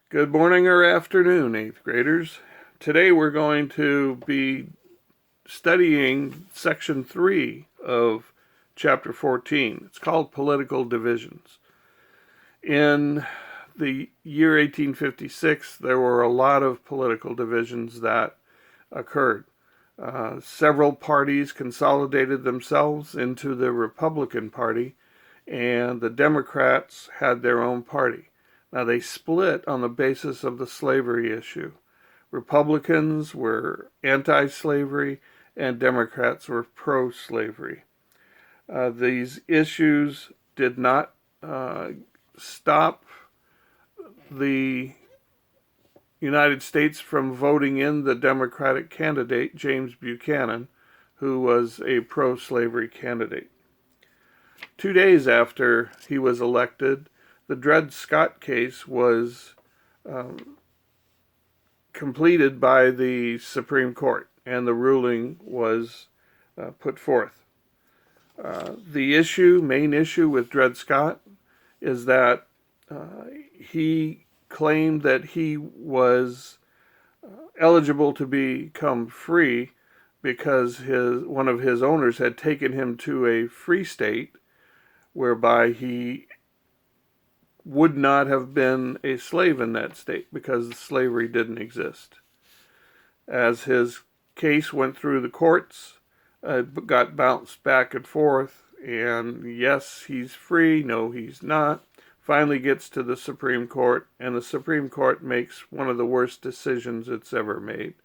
Good morning or afternoon, 8th graders. Today we're going to be studying section 3 of chapter 14. It's called Political Divisions. In the year 1856, there were a lot of political divisions that occurred. Several parties consolidated themselves into the Republican Party, and the Democrats had their own party. Now, they split on the basis of the slavery issue. Republicans were anti-slavery and Democrats were pro-slavery. These issues did not stop the United States from voting in the Democratic candidate, James Buchanan, who was a pro-slavery candidate. 2 days after he was elected, the Dred Scott case was completed by the Supreme Court, and the ruling was put forth. The main issue with Dred Scott is that he claimed that he was eligible to become free because one of his owners had taken him to a free state whereby he would not have been a slave in that state because slavery didn't exist. As his case went through the courts, it got bounced back and forth, and yes, he's free, no, he's not. Finally gets to the Supreme Court, and the Supreme Court makes one of the worst decisions it's ever made.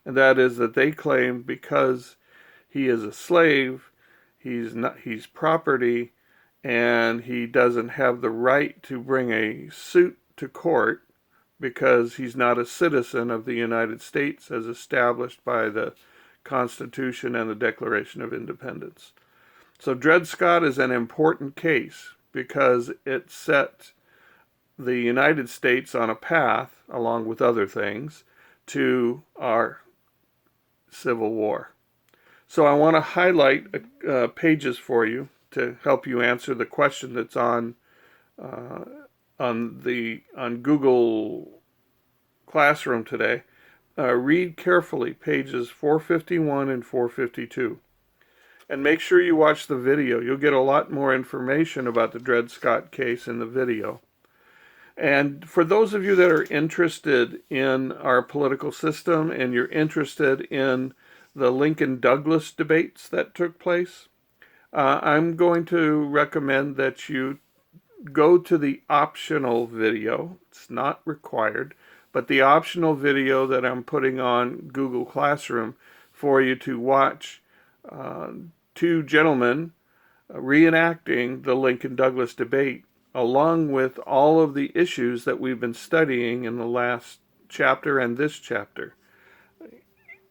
And that is that they claim because he is a slave, he's property, and he doesn't have the right to bring a suit to court because he's not a citizen of the United States as established by the Constitution and the Declaration of Independence. So Dred Scott is an important case because it set the United States on a path, along with other things, to our Civil War. So I want to highlight pages for you to help you answer the question that's on Google Classroom today. Read carefully pages 451 and 452. And make sure you watch the video. You'll get a lot more information about the Dred Scott case in the video. And for those of you that are interested in our political system and you're interested in the Lincoln-Douglas debates that took place, I'm going to recommend that you go to the optional video. It's not required, but the optional video that I'm putting on Google Classroom for you to watch two gentlemen reenacting the Lincoln-Douglas debate, along with all of the issues that we've been studying in the last chapter and this chapter.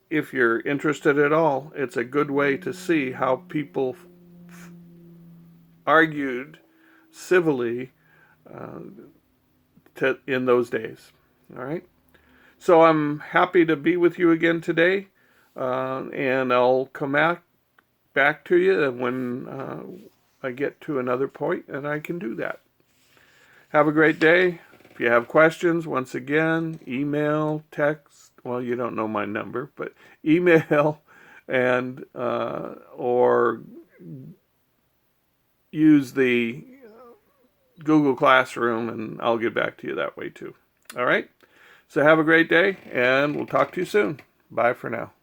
If you're interested at all, it's a good way to see how people argued civilly in those days. All right. So I'm happy to be with you again today, and I'll come back to you when I get to another point, and I can do that. Have a great day. If you have questions, once again, email, text. Well, you don't know my number, but email and or use the Google Classroom, and I'll get back to you that way too. All right? So have a great day, and we'll talk to you soon. Bye for now.